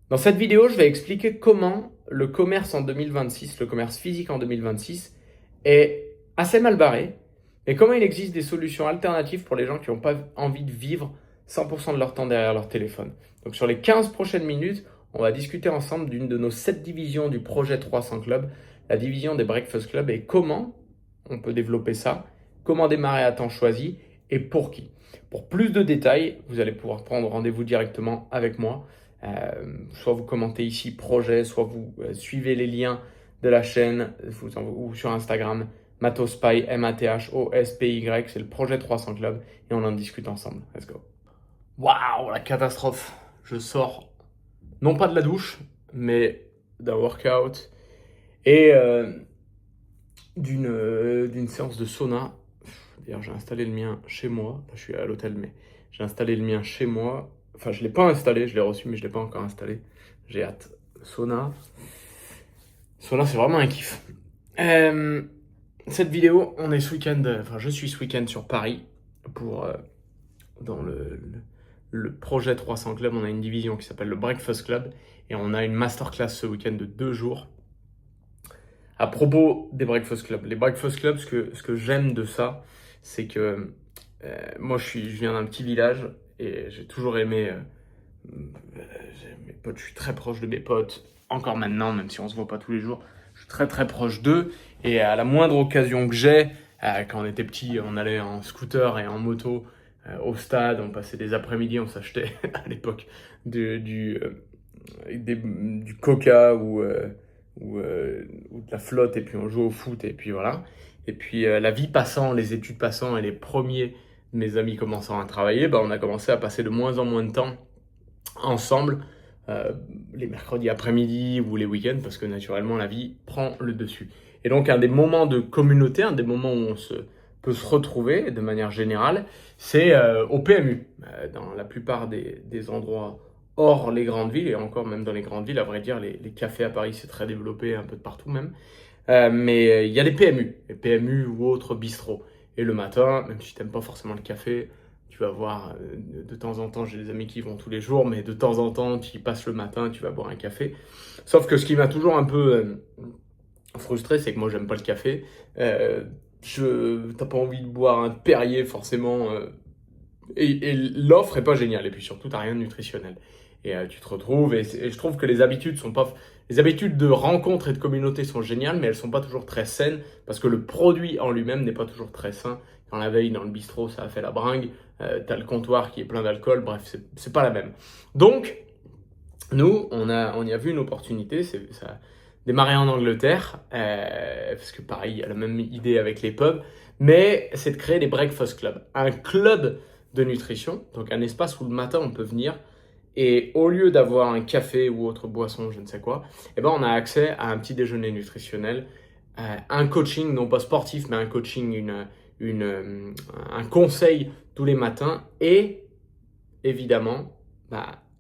Dans cette vidéo, je vais expliquer comment le commerce en 2026, le commerce physique en 2026, est assez mal barré, et comment il existe des solutions alternatives pour les gens qui n'ont pas envie de vivre 100% de leur temps derrière leur téléphone. Donc sur les 15 prochaines minutes, on va discuter ensemble d'une de nos 7 divisions du projet 300 Club, la division des Breakfast Club, et comment on peut développer ça, comment démarrer à temps choisi et pour qui. Pour plus de détails, vous allez pouvoir prendre rendez-vous directement avec moi. Soit vous commentez ici projet, soit vous suivez les liens de la chaîne ou sur Instagram, Mathospy, Mathospy, c'est le projet 300 Club et on en discute ensemble. Let's go. Waouh, la catastrophe. Je sors non pas de la douche, mais d'un workout et d'une séance de sauna. D'ailleurs, j'ai installé le mien chez moi. Là, je suis à l'hôtel, mais j'ai installé le mien chez moi. Enfin, je ne l'ai pas installé, je l'ai reçu, mais je ne l'ai pas encore installé. J'ai hâte. Sauna. Sauna, c'est vraiment un kiff. Cette vidéo, on est ce week-end, enfin, je suis ce week-end sur Paris pour, dans le projet 300 Club, on a une division qui s'appelle le Breakfast Club et on a une masterclass ce week-end de 2 jours. À propos des Breakfast Club, les Breakfast Club, ce que j'aime de ça, c'est que moi je viens d'un petit village et j'ai toujours aimé mes potes, je suis très proche de mes potes, encore maintenant, même si on se voit pas tous les jours, je suis très très proche d'eux et à la moindre occasion que j'ai, quand on était petit, on allait en scooter et en moto au stade, on passait des après-midi, on s'achetait à l'époque du coca ou de la flotte et puis on jouait au foot et puis voilà. Et puis la vie passant, les études passant et les premiers de mes amis commençant à travailler, on a commencé à passer de moins en moins de temps ensemble les mercredis après-midi ou les week-ends parce que naturellement la vie prend le dessus. Et donc un des moments de communauté, un des moments où peut se retrouver de manière générale, c'est au PMU. Dans la plupart des endroits hors les grandes villes, et encore même dans les grandes villes, à vrai dire, les cafés à Paris, c'est très développé un peu de partout même. Mais il y a les PMU ou autres bistrots. Et le matin, même si tu n'aimes pas forcément le café, tu vas voir, de temps en temps, j'ai des amis qui y vont tous les jours, mais de temps en temps, tu y passes le matin, tu vas boire un café. Sauf que ce qui m'a toujours un peu frustré, c'est que moi, j'aime pas le café. T'as pas envie de boire un Perrier forcément, et l'offre est pas géniale. Et puis surtout, t'as rien de nutritionnel. Et tu te retrouves, et je trouve que les habitudes sont pas. Les habitudes de rencontre et de communauté sont géniales, mais elles sont pas toujours très saines parce que le produit en lui-même n'est pas toujours très sain. Quand la veille dans le bistrot, ça a fait la bringue, t'as le comptoir qui est plein d'alcool, bref, c'est pas la même. Donc, nous, on y a vu une opportunité, ça a démarré en Angleterre, parce que pareil, il y a la même idée avec les pubs, mais c'est de créer des breakfast clubs, un club de nutrition, donc un espace où le matin on peut venir et au lieu d'avoir un café ou autre boisson, je ne sais quoi, on a accès à un petit déjeuner nutritionnel, un coaching, non pas sportif, mais un coaching, un conseil tous les matins et évidemment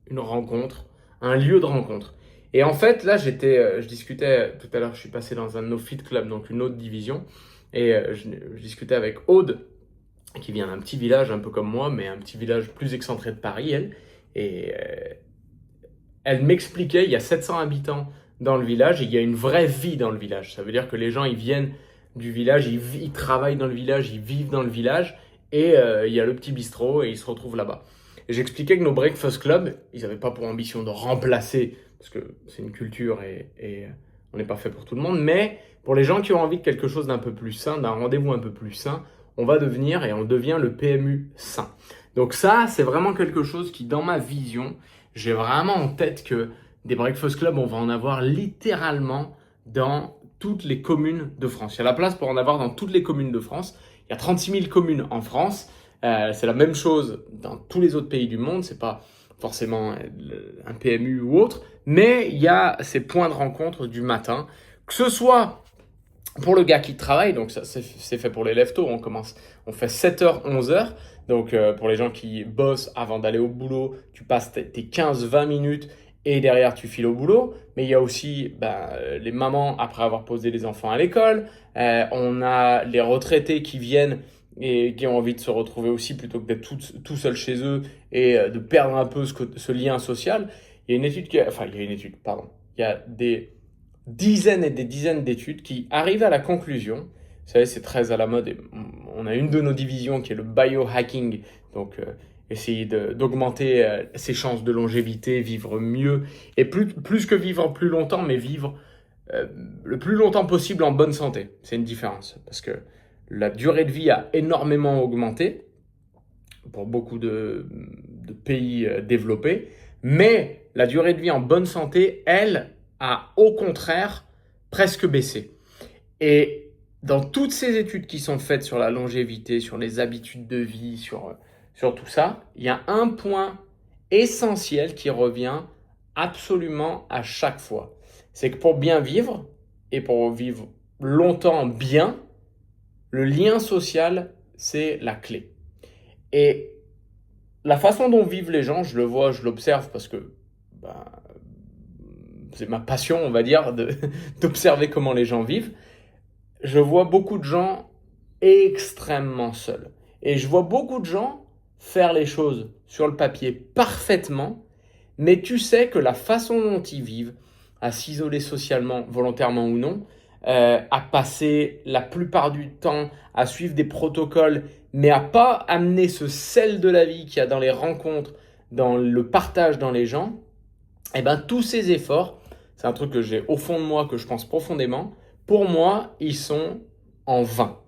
une rencontre, un lieu de rencontre. Et en fait, là, je discutais tout à l'heure, je suis passé dans un de nos fit clubs, donc une autre division, et je discutais avec Aude, qui vient d'un petit village un peu comme moi, mais un petit village plus excentré de Paris, elle. Et elle m'expliquait, il y a 700 habitants dans le village et il y a une vraie vie dans le village. Ça veut dire que les gens, ils viennent du village, ils travaillent dans le village, ils vivent dans le village et il y a le petit bistrot et ils se retrouvent là-bas. Et j'expliquais que nos Breakfast Club, ils n'avaient pas pour ambition de remplacer, parce que c'est une culture et on n'est pas fait pour tout le monde, mais pour les gens qui ont envie de quelque chose d'un peu plus sain, d'un rendez-vous un peu plus sain, on va devenir et on devient le PMU sain. Donc ça, c'est vraiment quelque chose qui, dans ma vision, j'ai vraiment en tête que des Breakfast Club, on va en avoir littéralement dans toutes les communes de France. Il y a la place pour en avoir dans toutes les communes de France. Il y a 36 000 communes en France. C'est la même chose dans tous les autres pays du monde. C'est pas forcément un PMU ou autre, mais il y a ces points de rencontre du matin, que ce soit pour le gars qui travaille, donc ça c'est fait pour les lève-tôt, on fait 7h, 11h, donc pour les gens qui bossent avant d'aller au boulot, tu passes tes 15-20 minutes et derrière tu files au boulot, mais il y a aussi les mamans après avoir posé les enfants à l'école, on a les retraités qui viennent et qui ont envie de se retrouver aussi plutôt que d'être tout seuls chez eux et de perdre un peu ce lien social. Il y a une étude il y a une étude, pardon. Il y a des dizaines et des dizaines d'études qui arrivent à la conclusion, vous savez, c'est très à la mode, et on a une de nos divisions qui est le biohacking, donc essayer d'augmenter ses chances de longévité, vivre mieux, et plus que vivre plus longtemps, mais vivre le plus longtemps possible en bonne santé. C'est une différence, parce que la durée de vie a énormément augmenté pour beaucoup de pays développés, mais la durée de vie en bonne santé, elle, a au contraire presque baissé. Et dans toutes ces études qui sont faites sur la longévité, sur les habitudes de vie, sur tout ça, il y a un point essentiel qui revient absolument à chaque fois. C'est que pour bien vivre et pour vivre longtemps bien, le lien social, c'est la clé. Et la façon dont vivent les gens, je le vois, je l'observe parce que ben, c'est ma passion, on va dire, d'observer comment les gens vivent. Je vois beaucoup de gens extrêmement seuls. Et je vois beaucoup de gens faire les choses sur le papier parfaitement, mais tu sais que la façon dont ils vivent, à s'isoler socialement, volontairement ou non, à passer la plupart du temps à suivre des protocoles, mais à pas amener ce sel de la vie qu'il y a dans les rencontres, dans le partage dans les gens, et ben tous ces efforts, c'est un truc que j'ai au fond de moi, que je pense profondément, pour moi, ils sont en vain.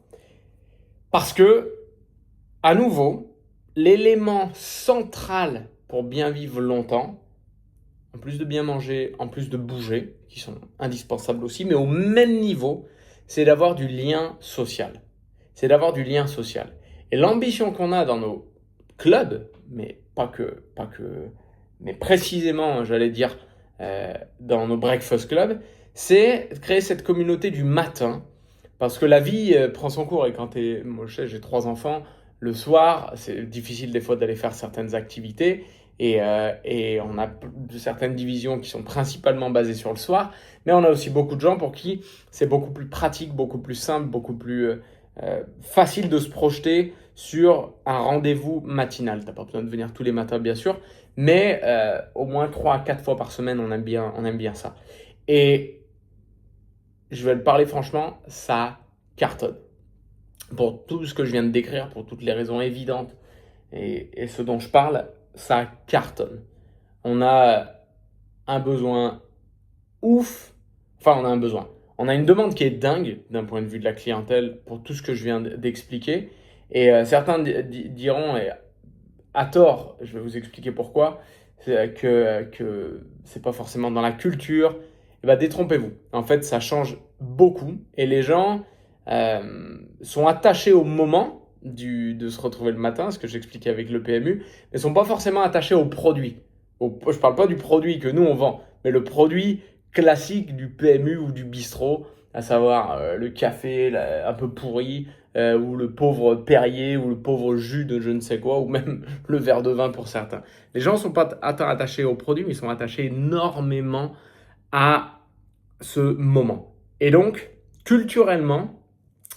Parce que, à nouveau, l'élément central pour bien vivre longtemps, en plus de bien manger, en plus de bouger, qui sont indispensables aussi, mais au même niveau, c'est d'avoir du lien social. C'est d'avoir du lien social. Et l'ambition qu'on a dans nos clubs, mais mais précisément, j'allais dire, dans nos breakfast clubs, c'est créer cette communauté du matin. Parce que la vie prend son cours et moi je sais, j'ai 3 enfants, le soir, c'est difficile des fois d'aller faire certaines activités et on a certaines divisions qui sont principalement basées sur le soir, mais on a aussi beaucoup de gens pour qui c'est beaucoup plus pratique, beaucoup plus simple, beaucoup plus facile de se projeter sur un rendez-vous matinal. Tu n'as pas besoin de venir tous les matins, bien sûr, mais au moins 3 à 4 fois par semaine, on aime bien ça. Et je vais le parler franchement, ça cartonne. Pour tout ce que je viens de décrire, pour toutes les raisons évidentes et ce dont je parle, ça cartonne. On a un besoin ouf, enfin on a un besoin. On a une demande qui est dingue d'un point de vue de la clientèle pour tout ce que je viens d'expliquer. Et certains diront, et à tort, je vais vous expliquer pourquoi, que c'est pas forcément dans la culture. Et ben, détrompez-vous. En fait, ça change beaucoup et les gens sont attachés au moment de se retrouver le matin, ce que j'expliquais avec le PMU, mais sont pas forcément attachés au produit. Je parle pas du produit que nous on vend, mais le produit classique du PMU ou du bistrot, à savoir le café un peu pourri, ou le pauvre Perrier, ou le pauvre jus de je ne sais quoi, ou même le verre de vin pour certains. Les gens ne sont pas attachés au produit, mais ils sont attachés énormément à ce moment. Et donc, culturellement,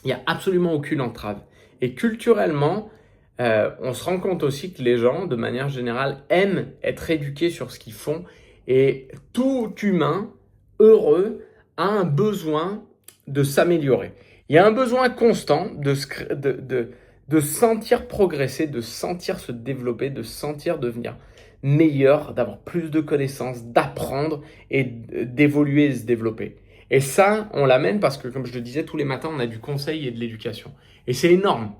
il n'y a absolument aucune entrave. Et culturellement, on se rend compte aussi que les gens, de manière générale, aiment être éduqués sur ce qu'ils font. Et tout humain heureux a un besoin de s'améliorer. Il y a un besoin constant de sentir progresser, de sentir se développer, de sentir devenir meilleur, d'avoir plus de connaissances, d'apprendre et d'évoluer et se développer. Et ça, on l'amène parce que, comme je le disais, tous les matins, on a du conseil et de l'éducation. Et c'est énorme,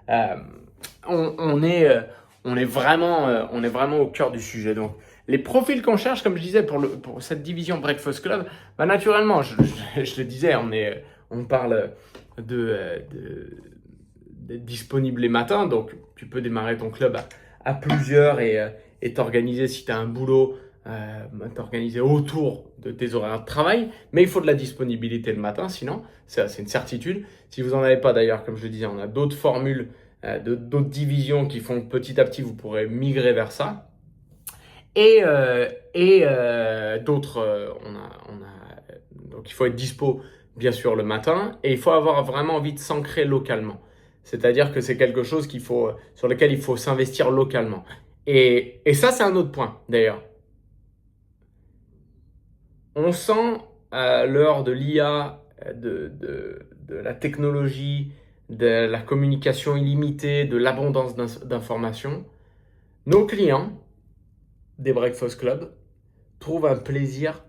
Euh, on est vraiment au cœur du sujet. Donc, les profils qu'on cherche, comme je disais, pour cette division Breakfast Club, bah naturellement, je le disais, on parle d'être disponible les matins. Donc, tu peux démarrer ton club à plusieurs et t'organiser si tu as un boulot, t'organiser autour de tes horaires de travail. Mais il faut de la disponibilité le matin, sinon, c'est une certitude. Si vous n'en avez pas d'ailleurs, comme je le disais, on a d'autres formules, d'autres divisions qui font que petit à petit, vous pourrez migrer vers ça. Et d'autres, donc il faut être dispo bien sûr le matin et il faut avoir vraiment envie de s'ancrer localement. C'est-à-dire que c'est quelque chose sur lequel il faut s'investir localement. Et ça, c'est un autre point d'ailleurs. On sent à l'heure de l'IA, de la technologie, de la communication illimitée, de l'abondance d'informations, nos clients des Breakfast Club trouvent un plaisir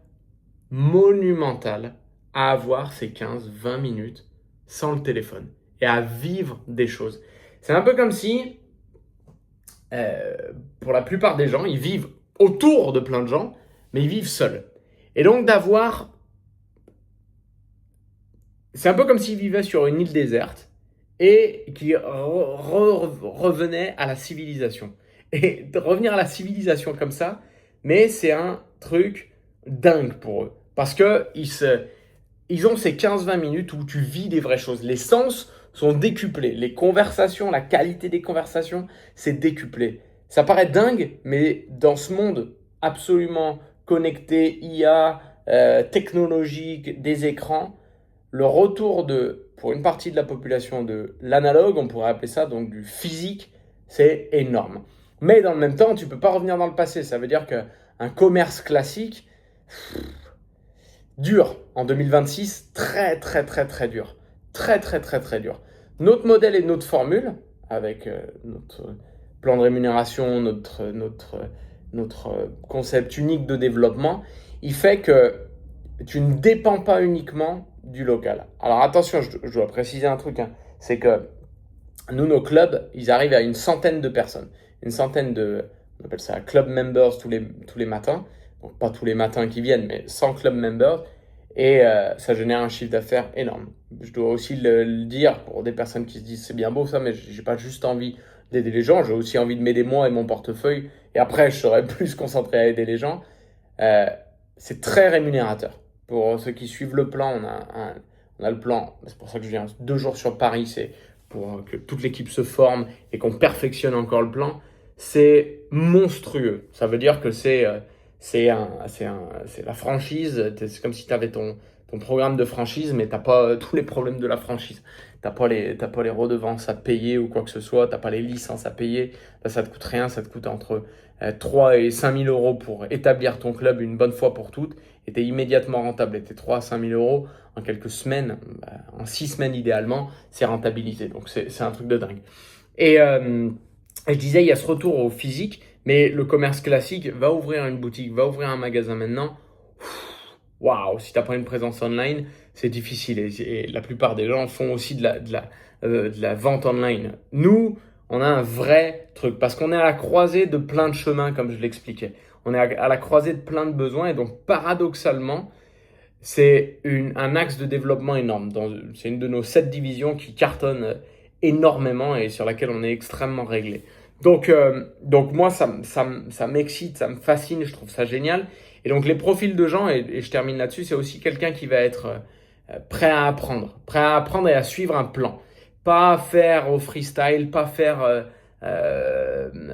monumental à avoir ces 15-20 minutes sans le téléphone et à vivre des choses. C'est un peu comme si, pour la plupart des gens, ils vivent autour de plein de gens, mais ils vivent seuls. Et donc c'est un peu comme s'ils vivaient sur une île déserte et qui revenaient à la civilisation. Et de revenir à la civilisation comme ça, mais c'est un truc dingue pour eux. Parce que ils ont ces 15-20 minutes où tu vis des vraies choses. Les sens sont décuplés. Les conversations, la qualité des conversations, c'est décuplé. Ça paraît dingue, mais dans ce monde absolument connecté, IA, technologique, des écrans, le retour pour une partie de la population de l'analogue, on pourrait appeler ça donc du physique, c'est énorme. Mais dans le même temps, tu ne peux pas revenir dans le passé. Ça veut dire qu'un commerce classique, dur en 2026, très très très très dur. Très très très très dur. Notre modèle et notre formule, avec notre plan de rémunération, notre concept unique de développement, il fait que tu ne dépends pas uniquement du local. Alors attention, je dois préciser un truc, hein, c'est que nous, nos clubs, ils arrivent à une centaine de personnes. Une centaine on appelle ça club members tous les matins. Donc pas tous les matins qui viennent, mais 100 club members. Et ça génère un chiffre d'affaires énorme. Je dois aussi le dire pour des personnes qui se disent c'est bien beau ça, mais j'ai pas juste envie d'aider les gens, j'ai aussi envie de m'aider moi et mon portefeuille. Et après, je serai plus concentré à aider les gens. Euh, c'est très rémunérateur. Pour ceux qui suivent le plan, on a le plan. C'est pour ça que je viens 2 jours sur Paris. C'est pour que toute l'équipe se forme et qu'on perfectionne encore le plan. C'est monstrueux. Ça veut dire que c'est la franchise. C'est comme si tu avais ton programme de franchise, mais tu n'as pas tous les problèmes de la franchise. Tu n'as pas les redevances à payer ou quoi que ce soit. Tu n'as pas les licences à payer. Là, ça te coûte rien. Ça te coûte entre 3 et 5 000 euros pour établir ton club une bonne fois pour toutes. Et tu es immédiatement rentable. Et tes 3 à 5 000 euros en quelques semaines, en 6 semaines idéalement, c'est rentabilisé. Donc, c'est un truc de dingue. Et je disais, il y a ce retour au physique, mais le commerce classique va ouvrir une boutique, va ouvrir un magasin maintenant. Waouh, si tu n'as pas une présence online, c'est difficile. Et la plupart des gens font aussi de la vente online. Nous, on a un vrai truc parce qu'on est à la croisée de plein de chemins, comme je l'expliquais. On est à la croisée de plein de besoins et donc paradoxalement, c'est un axe de développement énorme. C'est une de nos 7 divisions qui cartonne énormément et sur laquelle on est extrêmement réglé. Donc moi, ça m'excite, ça me fascine, je trouve ça génial. Et donc les profils de gens, et je termine là-dessus, c'est aussi quelqu'un qui va être prêt à apprendre et à suivre un plan. Pas faire au freestyle, pas faire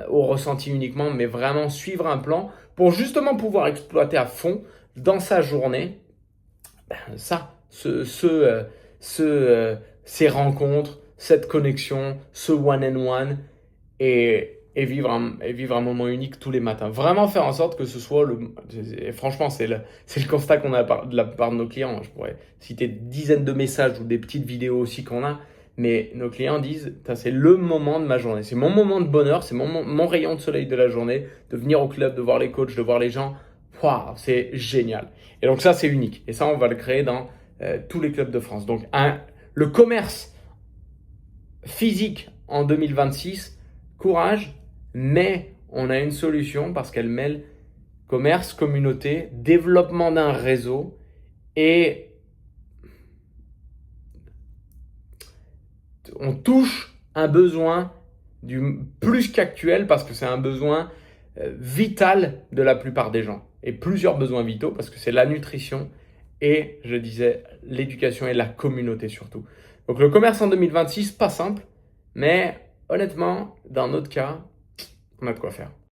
au ressenti uniquement, mais vraiment suivre un plan pour justement pouvoir exploiter à fond dans sa journée ces rencontres, cette connexion, ce one-on-one et vivre un moment unique tous les matins. Vraiment faire en sorte que ce soit et franchement, c'est le constat qu'on a de la part de nos clients. Je pourrais citer des dizaines de messages ou des petites vidéos aussi qu'on a, mais nos clients disent, c'est le moment de ma journée, c'est mon moment de bonheur, c'est mon rayon de soleil de la journée, de venir au club, de voir les coachs, de voir les gens. Waouh, c'est génial. Et donc ça, c'est unique. Et ça, on va le créer dans tous les clubs de France. Donc le commerce physique en 2026, courage, mais on a une solution parce qu'elle mêle commerce, communauté, développement d'un réseau et on touche un besoin plus qu'actuel parce que c'est un besoin vital de la plupart des gens et plusieurs besoins vitaux parce que c'est la nutrition et, je disais, l'éducation et la communauté surtout. Donc le commerce en 2026, pas simple, mais honnêtement, dans notre cas, on a de quoi faire.